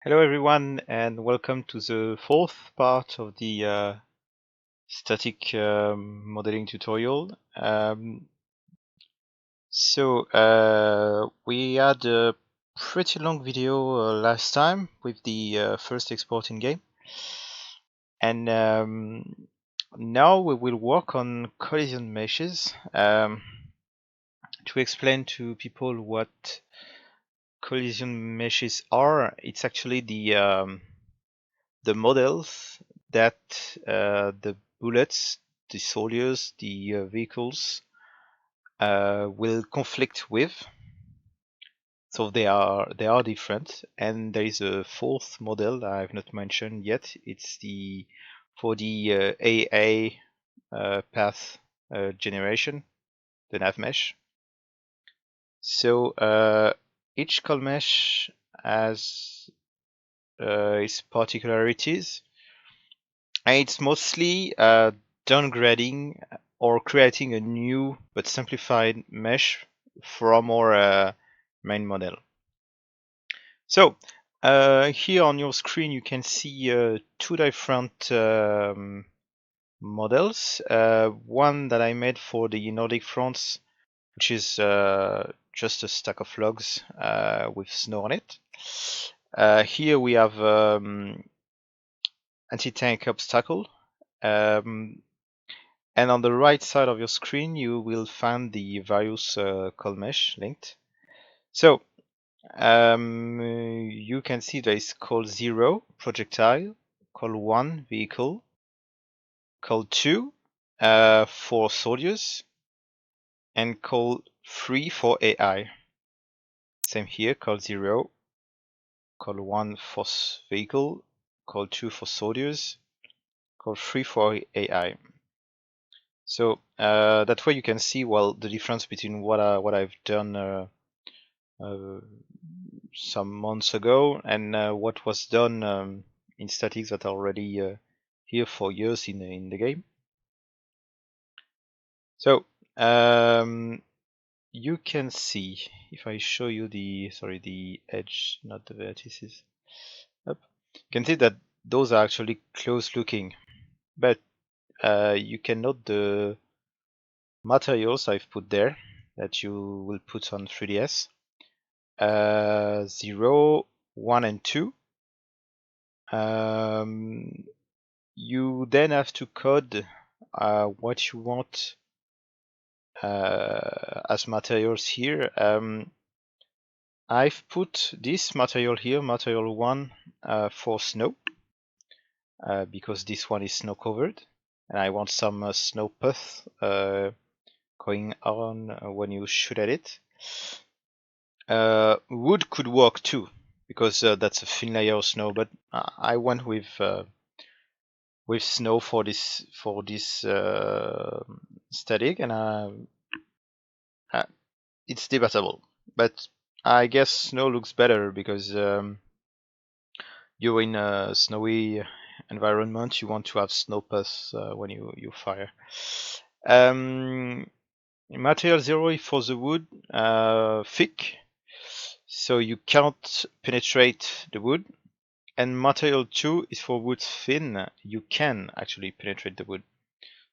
Hello everyone and welcome to the fourth part of the static modeling tutorial. We had a pretty long video last time with the first export in game, and now we will work on collision meshes to explain to people what collision meshes are. It's actually the models that the bullets, the soldiers, the vehicles will conflict with. So they are different, and there is a fourth model I've not mentioned yet. It's for the AA path generation, the nav mesh. So each col mesh has its particularities. And it's mostly downgrading or creating a new but simplified mesh from our main model. So here on your screen you can see two different models. One that I made for the Nordic fronts, which is just a stack of logs with snow on it. Here we have anti-tank obstacle. And on the right side of your screen, you will find the various col mesh linked. So you can see there is col 0 projectile, col 1 vehicle, col 2 for soldiers, and col 3 for AI. Same here, col 0, col 1 for vehicle, col 2 for soldiers, col 3 for AI. So that way you can see the difference between what I've done some months ago and what was done in statics that are already here for years in the game. So you can see, if I show you the edge, not the vertices, up, you can see that those are actually close looking, but you can note the materials I've put there that you will put on 3ds. 0, 1 and 2. You then have to code what you want as materials here. I've put this material here, material 1, for snow, because this one is snow covered, and I want some snow path going on when you shoot at it. Wood could work too, because that's a thin layer of snow, but I went with snow for this static, and it's debatable. But I guess snow looks better because you're in a snowy environment. You want to have snow paths when you fire. Material 0 is for the wood, thick, so you can't penetrate the wood. And material 2 is for wood thin. You can actually penetrate the wood.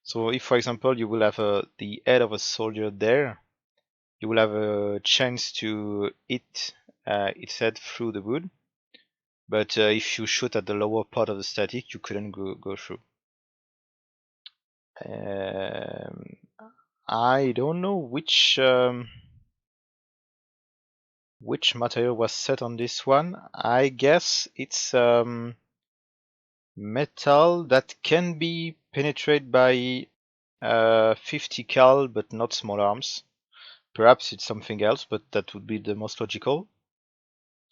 So if, for example, you will have the head of a soldier there, you will have a chance to hit its head through the wood. But if you shoot at the lower part of the static, you couldn't go through. I don't know which material was set on this one. I guess it's metal that can be penetrated by 50 cal, but not small arms. Perhaps it's something else, but that would be the most logical.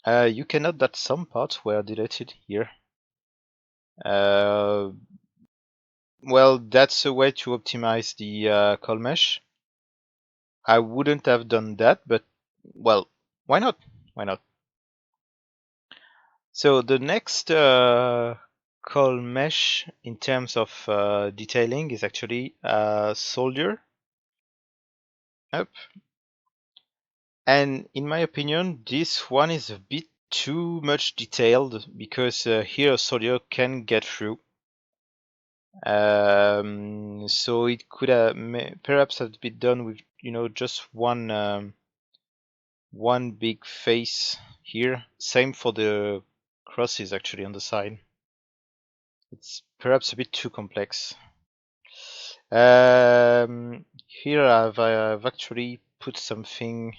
You can note that some parts were deleted here. Well, that's a way to optimize the col mesh. I wouldn't have done that, but well, why not? Why not? So the next col mesh in terms of detailing is actually soldier. Up. And in my opinion, this one is a bit too much detailed because here a soldier can get through. So it could perhaps have been done with just one big face here. Same for the crosses actually on the side. It's perhaps a bit too complex. Here I've actually put something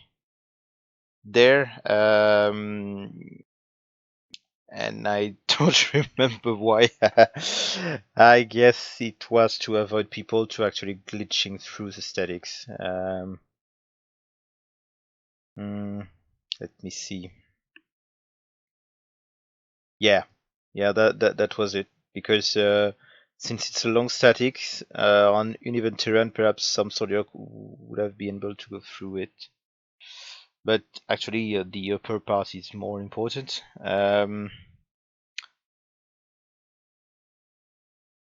there, and I don't remember why. I guess it was to avoid people to actually glitching through the statics. Let me see. Yeah, yeah, that was it. Because since it's a long statics on uneven terrain, perhaps some soldier would have been able to go through it. But actually, the upper part is more important.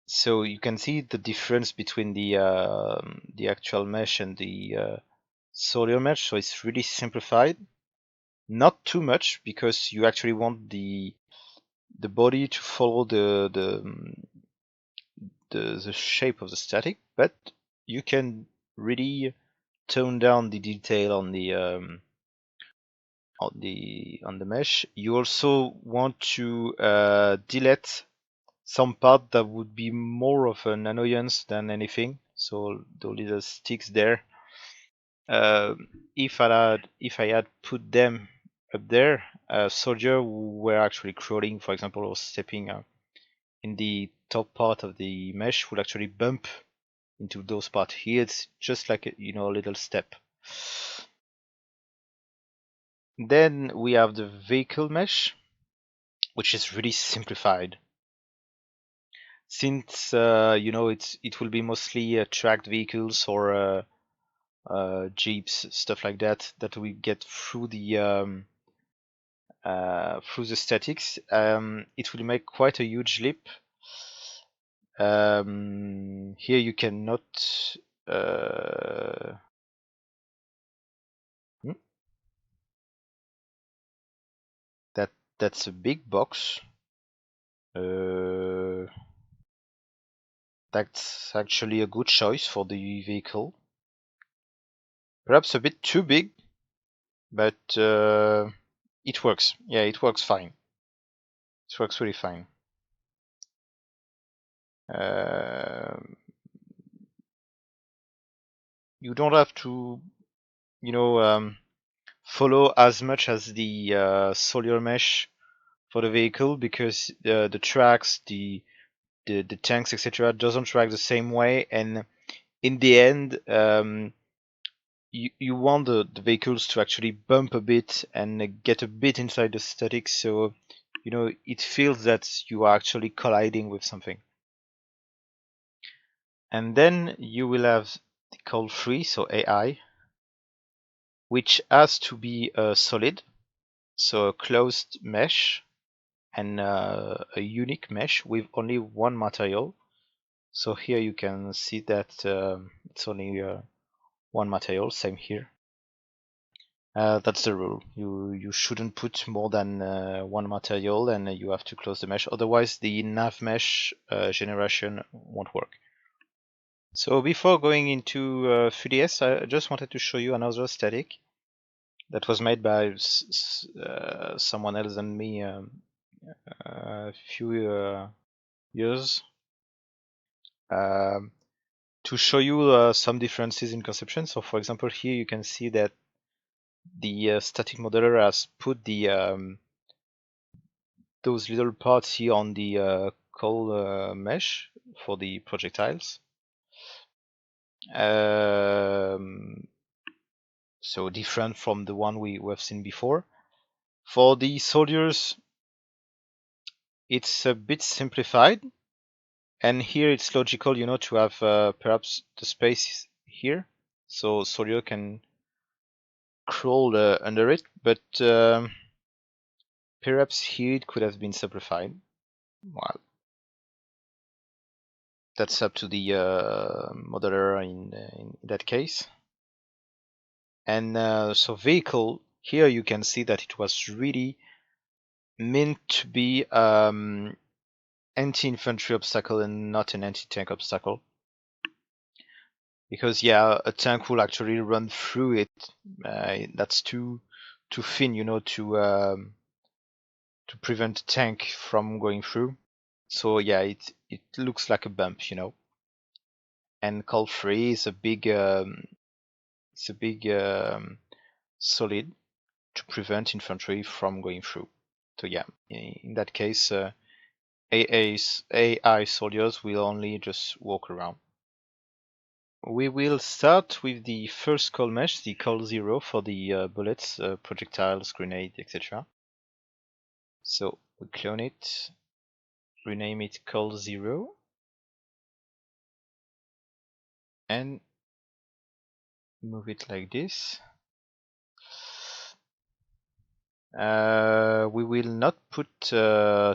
So you can see the difference between the actual mesh and the solder mesh. So it's really simplified, not too much because you actually want the body to follow the shape of the static, but you can really tone down the detail on the mesh. You also want to delete some part that would be more of an annoyance than anything. So the little sticks there. If I had put them up there, soldier who were actually crawling, for example, or stepping in the top part of the mesh would actually bump into those parts. Here it's just like a little step. Then we have the vehicle mesh, which is really simplified. Since it will be mostly tracked vehicles or jeeps, stuff like that we get through the statics. It will make quite a huge leap. Here you cannot. Uh, hmm, that's a big box. That's actually a good choice for the vehicle. Perhaps a bit too big, but it works. Yeah, it works fine. It works really fine. You don't have to, follow as much as the solar mesh for the vehicle because the tracks, the tanks, etc., doesn't track the same way, and in the end, you want the vehicles to actually bump a bit and get a bit inside the static, so it feels that you are actually colliding with something. And then you will have the call free, so AI, which has to be solid, so a closed mesh and a unique mesh with only one material. So here you can see that it's only one material, same here. That's the rule. You shouldn't put more than one material, and you have to close the mesh. Otherwise, the nav mesh generation won't work. So before going into 3ds, I just wanted to show you another static that was made by someone else than me a few years, to show you some differences in conception. So for example, here you can see that the static modeler has put those little parts here on the call mesh for the projectiles. So different from the one we have seen before. For the soldiers, it's a bit simplified, and here it's logical, to have perhaps the space here, so soldier can crawl under it, but perhaps here it could have been simplified. Well, that's up to the modeler in that case. And so vehicle, here you can see that it was really meant to be anti-infantry obstacle and not an anti-tank obstacle. Because yeah, a tank will actually run through it. That's too thin, you know, to prevent a tank from going through. So yeah, it looks like a bump, you know. And call free is a big solid to prevent infantry from going through. So yeah, in that case, AI soldiers will only just walk around. We will start with the first call mesh, the call 0 for the bullets, projectiles, grenade, etc. So we clone it, rename it call 0, and move it like this. We will not put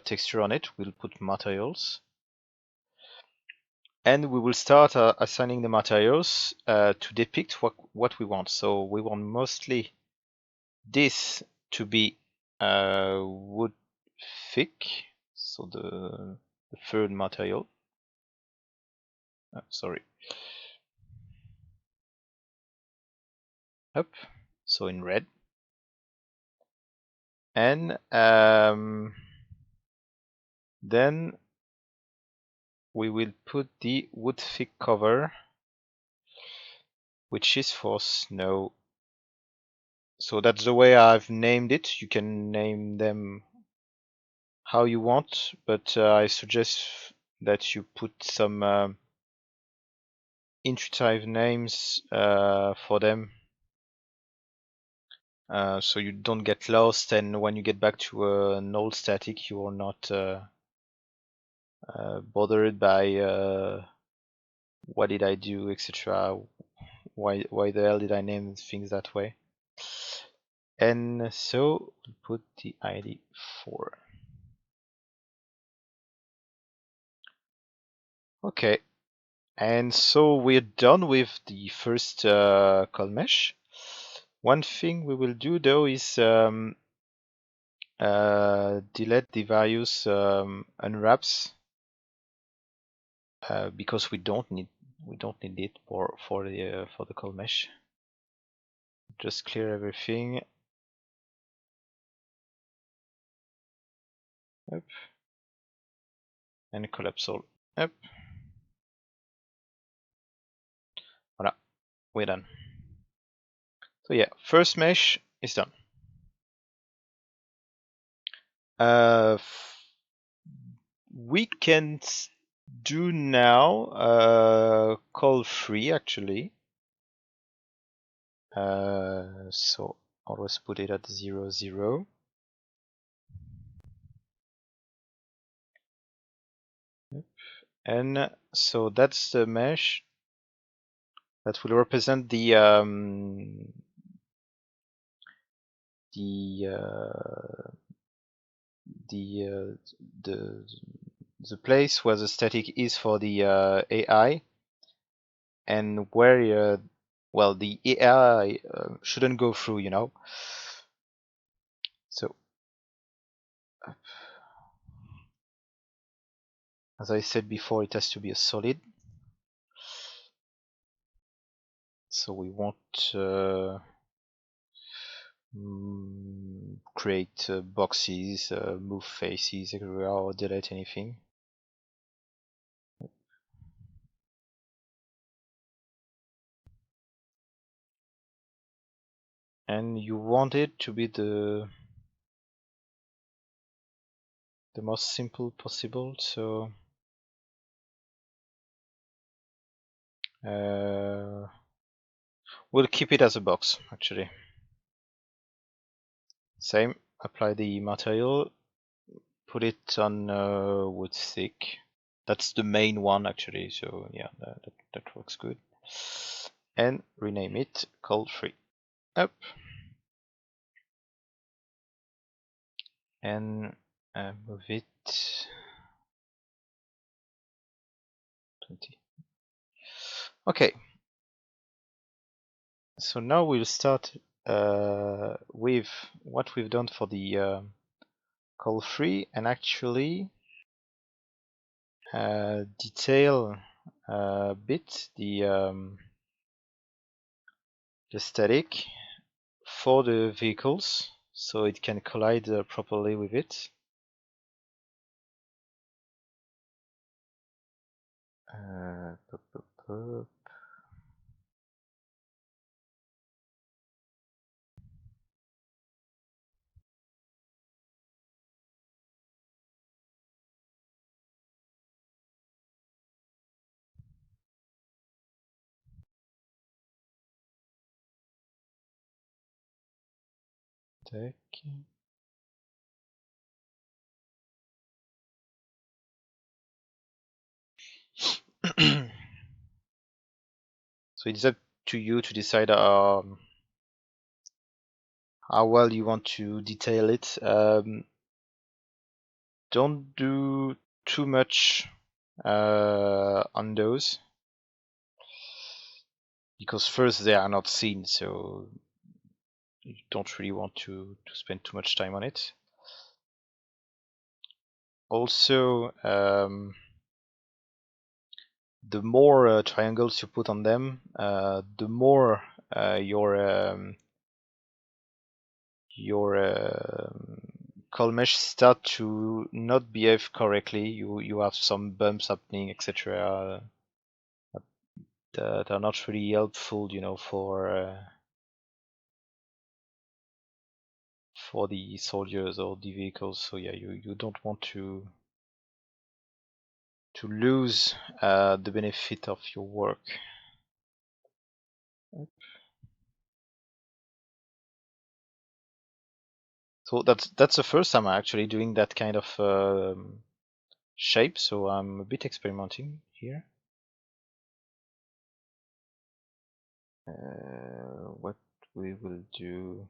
texture on it, we'll put materials. And we will start assigning the materials to depict what we want. So we want mostly this to be wood thick, so the third material. Sorry. Up, so in red. And then we will put the wood thick cover, which is for snow. So that's the way I've named it. You can name them how you want, but I suggest that you put some intuitive names for them, so you don't get lost, and when you get back to an old static, you are not bothered by what did I do, etc. Why the hell did I name things that way? And so we put the ID 4. Okay, and so we're done with the first call mesh. One thing we will do though is delete the various unwraps because we don't need it for the call mesh. Just clear everything. Up. And collapse all. Up. Voilà, we're done. So yeah, first mesh is done. We can do now call free actually. So always put it at 0, 0. And so that's the mesh that will represent the the place where the static is for the AI, and where well, the AI shouldn't go through, you know. So as I said before, it has to be a solid. So we won't create boxes, move faces everywhere, or delete anything. And you want it to be the most simple possible, so we'll keep it as a box actually. Same, apply the material, put it on wood thick. That's the main one actually, so yeah, that works good. And rename it call free. Up. And move it 20. Okay. So now we'll start with what we've done for the call free and actually detail a bit the static for the vehicles so it can collide properly with it. Pop, pop, pop. Tac. So it's up to you to decide how well you want to detail it. Don't do too much on those because first they are not seen, so you don't really want to spend too much time on it. Also, the more triangles you put on them, the more your call mesh start to not behave correctly. You have some bumps happening, etc. That are not really helpful, you know, for the soldiers or the vehicles. So yeah, you don't want to lose the benefit of your work. So that's the first time I'm actually doing that kind of shape, so I'm a bit experimenting here. What we will do.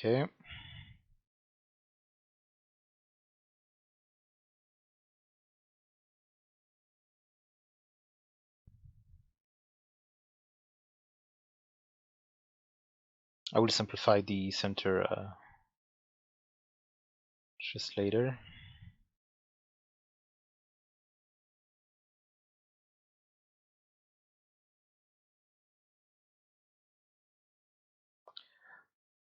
Okay. I will simplify the center just later.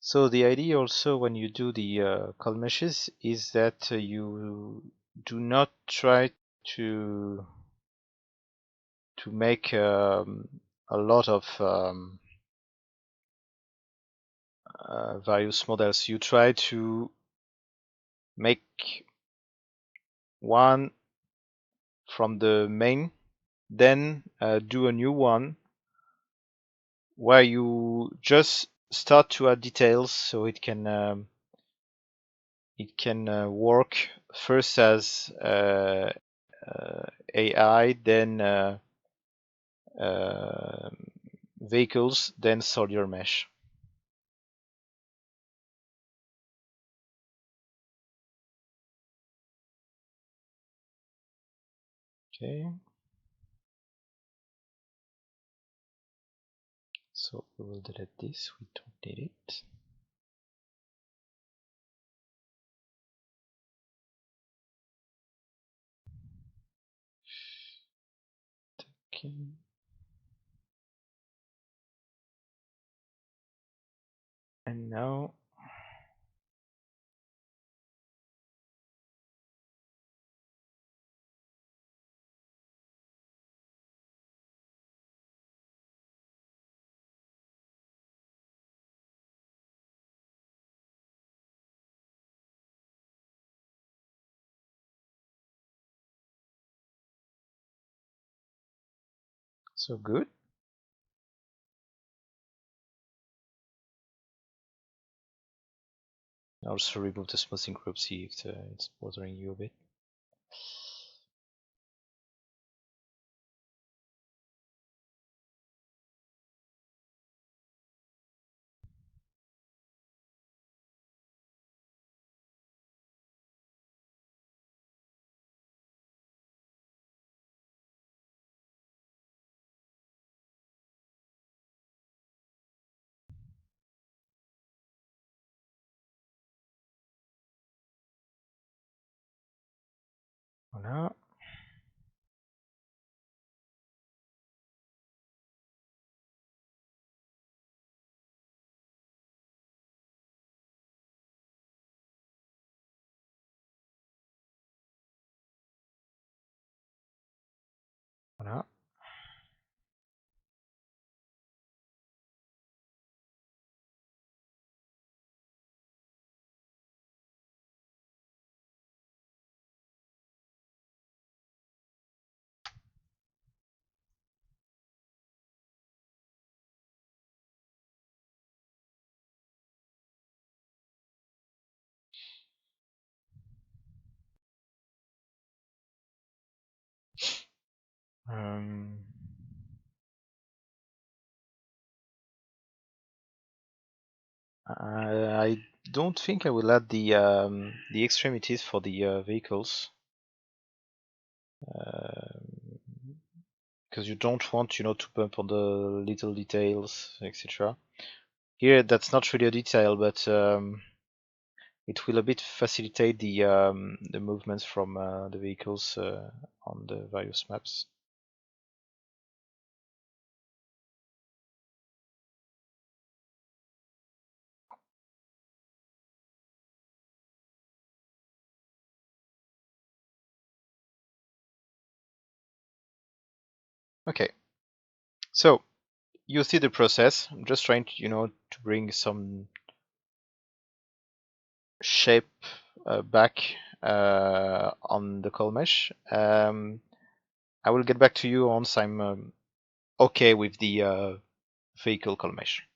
So the idea also when you do the call meshes is that you do not try to make a lot of various models. You try to make one from the main, then do a new one where you just start to add details so it can work first as AI, then vehicles, then soldier mesh. Okay. So we will delete this, we don't need it. Okay. And now so good. Also remove the smoothing group, see if it's bothering you a bit. Voilà. Voilà. Um, I don't think I will add the extremities for the vehicles, because you don't want, you know, to bump on the little details, etc. Here, that's not really a detail, but it will a bit facilitate the movements from the vehicles on the various maps. Okay, so you see the process. I'm just trying to, you know, to bring some shape back on the call mesh. I will get back to you once I'm okay with the vehicle call mesh.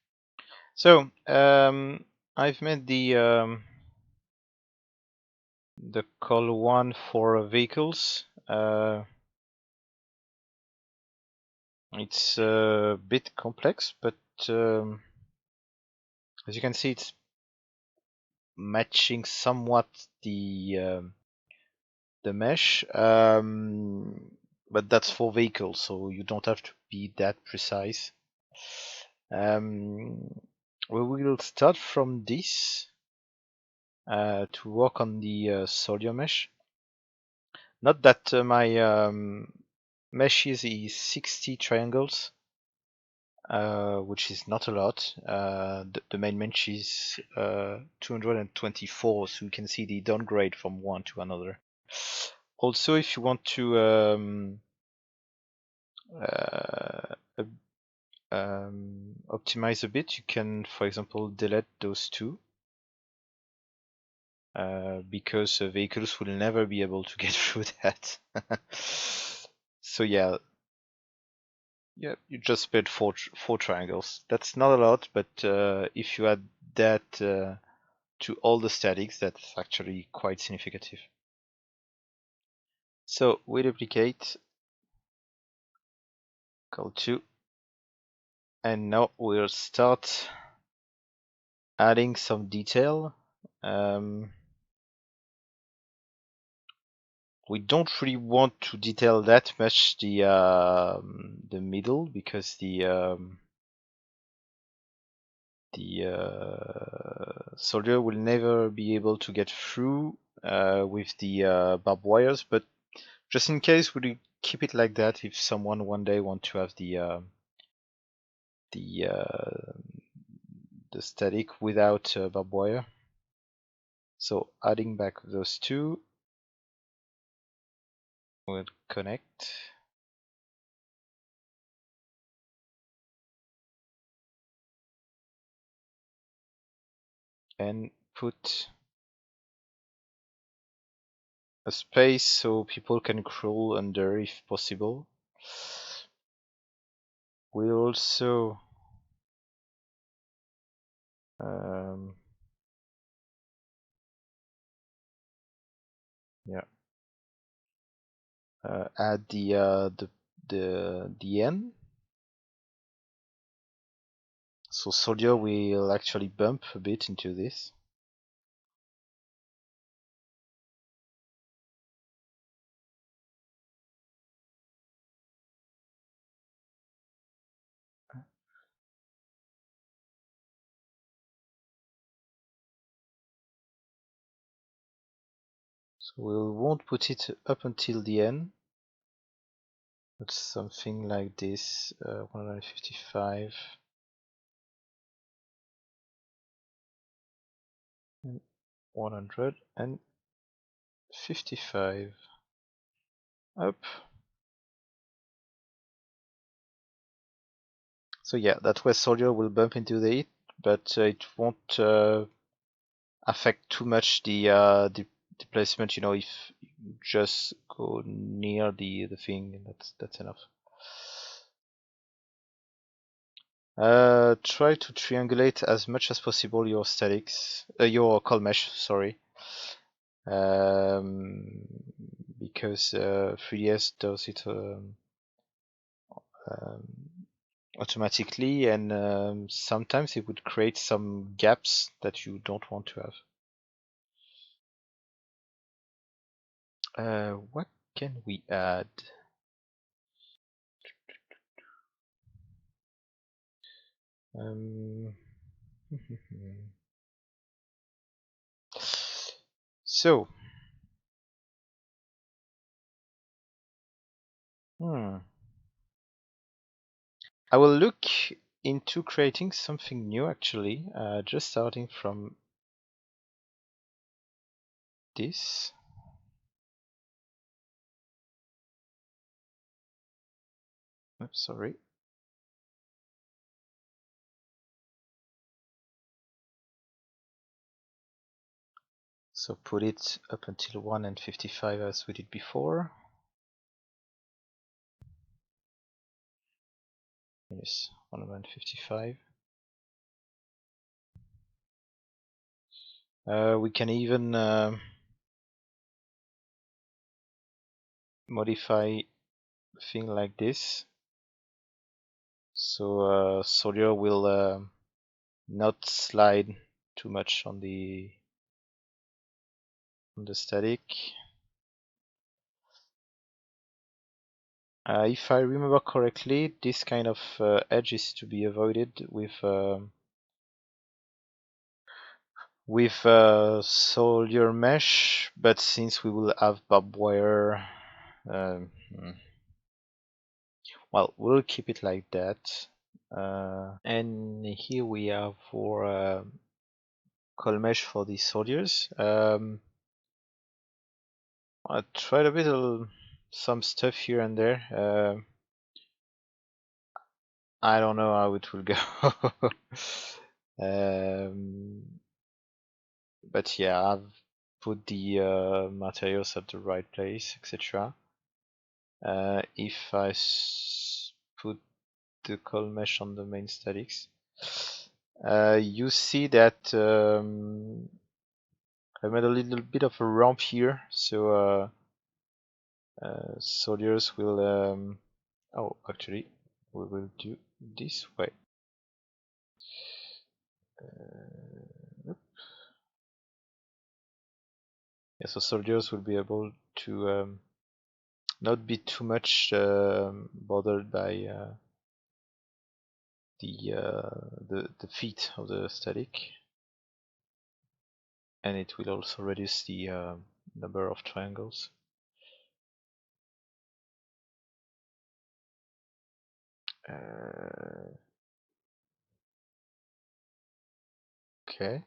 So I've made the call one for vehicles. It's a bit complex, but as you can see, it's matching somewhat the mesh, but that's for vehicles, so you don't have to be that precise. We will start from this to work on the soldier mesh. Not that my mesh is 60 triangles, which is not a lot. The main mesh is 224, so you can see the downgrade from one to another. Also, if you want to optimize a bit, you can, for example, delete those two. Because vehicles will never be able to get through that. So yeah, you just split four triangles. That's not a lot, but if you add that to all the statics, that's actually quite significative. So we duplicate, call 2, and now we'll start adding some detail. We don't really want to detail that much the middle, because the soldier will never be able to get through with the barbed wires, but just in case, we'll keep it like that if someone one day want to have the static without barbed wire. So adding back those two, we'll connect. And put a space so people can crawl under if possible. We also add the N. So soldier will actually bump a bit into this. We won't put it up until the end, but something like this, 155 and 155 up. So yeah, that way soldier will bump into the hit, but it won't affect too much the placement. You know, if you just go near the thing, that's enough. Try to triangulate as much as possible your statics, your call mesh, sorry, because 3ds does it um, automatically, and sometimes it would create some gaps that you don't want to have. What can we add? So, I will look into creating something new actually, just starting from this. Oops, sorry. So put it up until 1 and 55 as we did before. Minus 155. We can even modify thing like this. So soldier will not slide too much on the static. If I remember correctly, this kind of edge is to be avoided with soldier mesh, but since we will have barbed wire, um, well, we'll keep it like that. And here we have for call mesh for the soldiers. I tried a bit of some stuff here and there. I don't know how it will go. But yeah, I've put the materials at the right place, etc. If I put the call mesh on the main statics, you see that I made a little bit of a ramp here, so soldiers will oh, actually we will do this way. Yeah, so soldiers will be able to not be too much bothered by the feet of the static, and it will also reduce the number of triangles. Okay.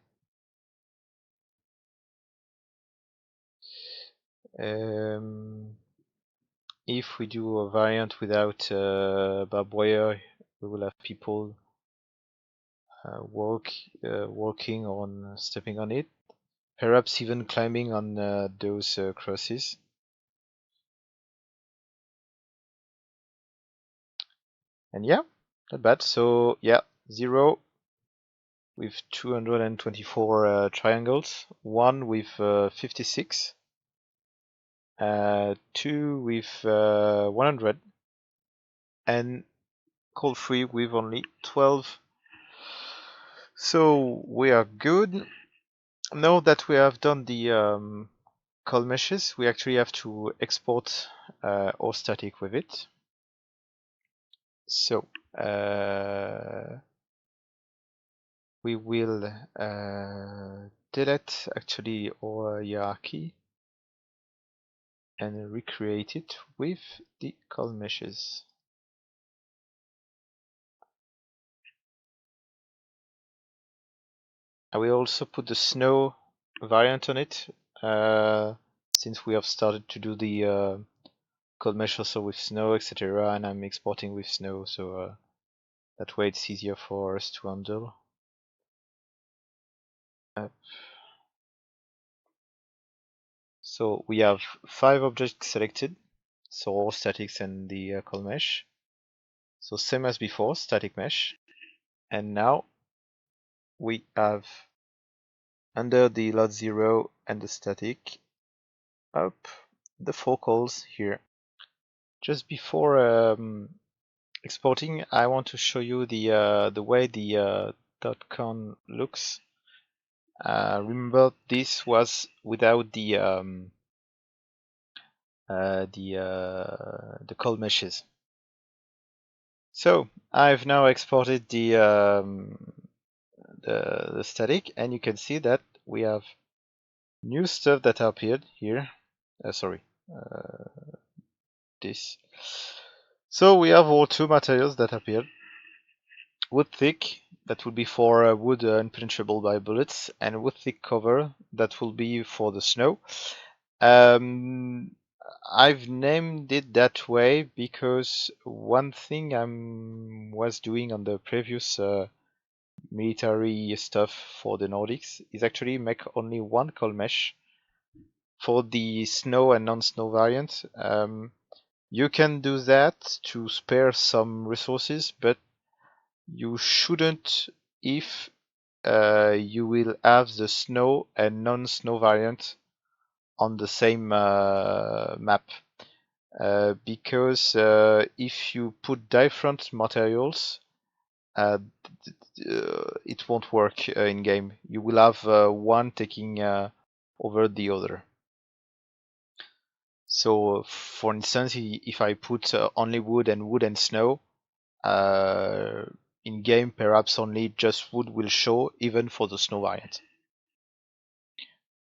If we do a variant without barbed wire, we will have people walking on, stepping on it, perhaps even climbing on those crosses. And yeah, not bad. So yeah, 0 with 224 triangles, 1 with 56, 2 with 100, and call 3 with only 12. So we are good. Now that we have done the call meshes, we actually have to export our static with it. So we will delete actually our hierarchy and recreate it with the cold meshes. I will also put the snow variant on it, since we have started to do the cold mesh also with snow, etc. And I'm exporting with snow, so that way it's easier for us to handle. So we have 5 objects selected, so all statics and the cold mesh. So same as before, static mesh. And now we have under the lot 0 and the static up the 4 calls here. Just before exporting, I want to show you the way the .conn looks. Remember, this was without the cold meshes. So I've now exported the static, and you can see that we have new stuff that appeared here. Sorry, this. So we have all 2 materials that appeared. Wood thick, that will be for wood impenetrable by bullets, and wood thick cover, that will be for the snow. I've named it that way because one thing I was doing on the previous military stuff for the Nordics is actually make only one cold mesh for the snow and non-snow variant. You can do that to spare some resources, but you shouldn't if you will have the snow and non-snow variant on the same map. Because if you put different materials, it won't work in game. You will have one taking over the other. So, for instance, if I put only wood and snow, in game perhaps only just wood will show, even for the snow variant.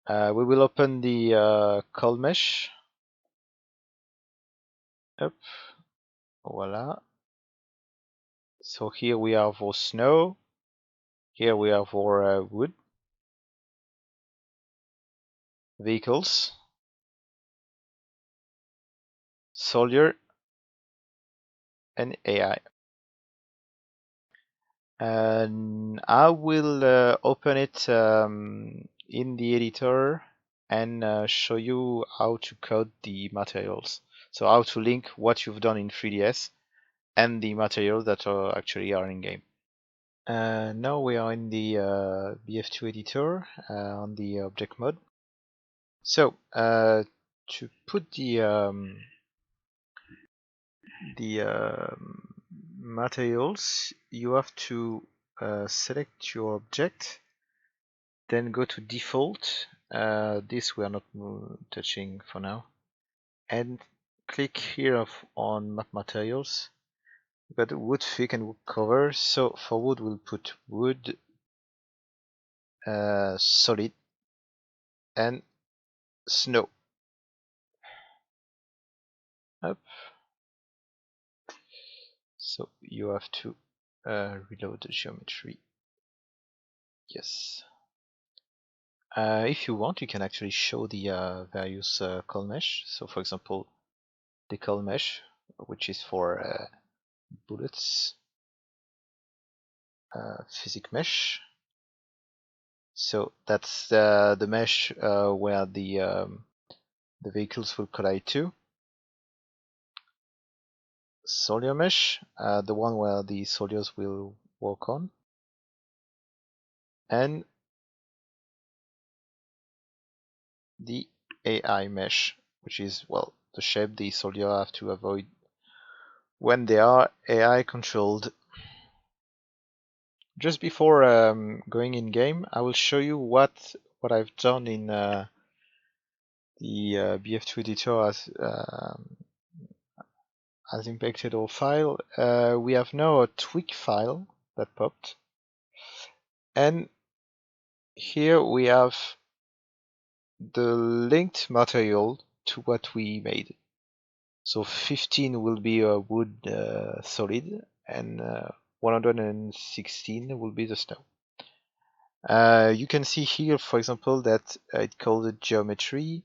We will open the cold mesh. Up, voila. So here we have our snow. Here we have our wood, vehicles, soldier, and AI. And I will open it in the editor and show you how to code the materials. So how to link what you've done in 3ds and the materials that actually are in game. Now we are in the BF2 editor on the object mode. So to put the materials, you have to select your object, then go to default. This we are not touching for now, and click here on map materials. We've got wood thick and wood cover. So for wood, we'll put wood solid and snow. Up. So you have to reload the geometry. Yes. If you want, you can actually show the various cold mesh. So for example, the cold mesh, which is for bullets, physic mesh. So that's the mesh where the vehicles will collide to. Soldier mesh, the one where the soldiers will walk on. And the AI mesh, which is, well, the shape the soldier have to avoid when they are AI controlled. Just before going in game, I will show you what I've done in the BF2 editor as impacted our file. We have now a tweak file that popped, and here we have the linked material to what we made. So 15 will be a wood solid, and 116 will be the snow. You can see here, for example, that it called the geometry,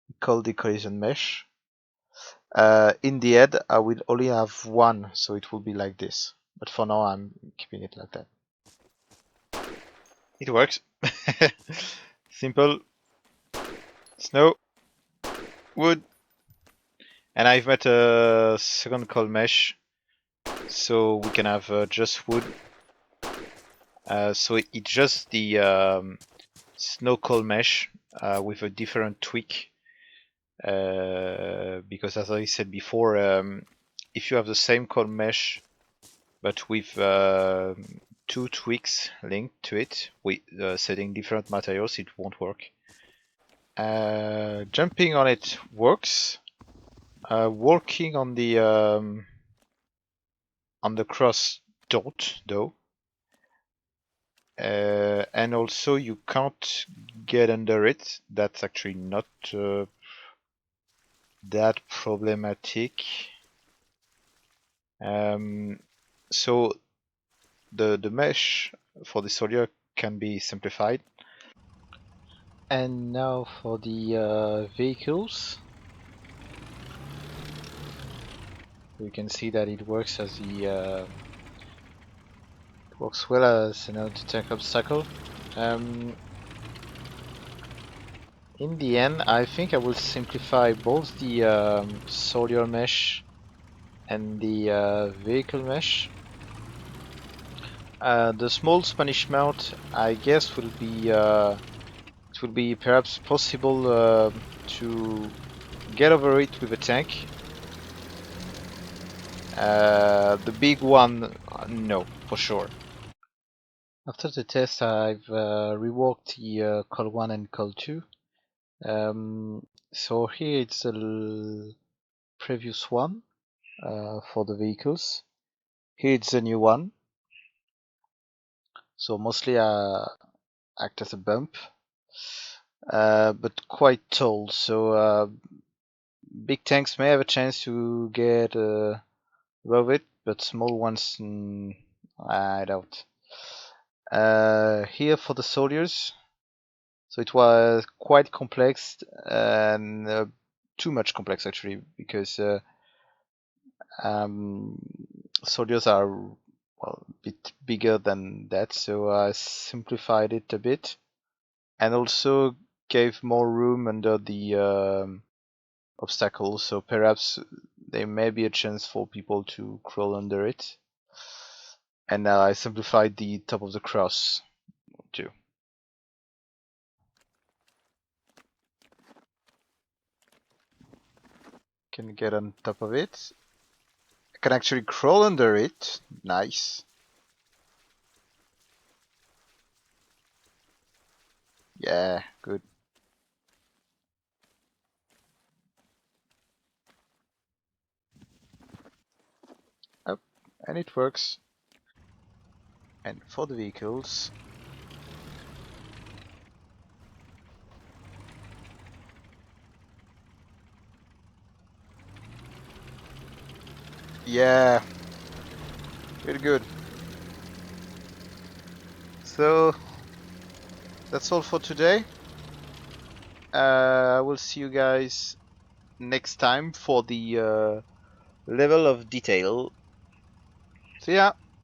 it called the collision mesh. In the end, I will only have one, so it will be like this. But for now, I'm keeping it like that. It works. Simple. Snow. Wood. And I've made a second call mesh, so we can have just wood. So it's just the snow call mesh with a different tweak. Because as I said before, if you have the same call mesh but with two tweaks linked to it, with setting different materials, it won't work. Jumping on it works. Walking on the cross don't, though. And also you can't get under it. That's actually not that problematic. So the mesh for the soldier can be simplified. And now for the vehicles. You can see that it works as it works well as an anti-tank obstacle. In the end, I think I will simplify both the soldier mesh and the vehicle mesh. The small Spanish mount, I guess, will be it will be perhaps possible to get over it with a tank. The big one, no, for sure. After the test, I've reworked the call 1 and call 2. So here it's the previous one for the vehicles. Here it's the new one. So mostly act as a bump, but quite tall. So big tanks may have a chance to get above it, but small ones, I doubt. Here for the soldiers, so it was quite complex and too much complex actually, because soldiers are well a bit bigger than that, so I simplified it a bit and also gave more room under the obstacles, so perhaps there may be a chance for people to crawl under it. And now I simplified the top of the cross too. Can get on top of it. I can actually crawl under it. Nice. Yeah, good. Up, and it works. And for the vehicles, yeah, very good. So that's all for today. I will see you guys next time for the level of detail. See ya!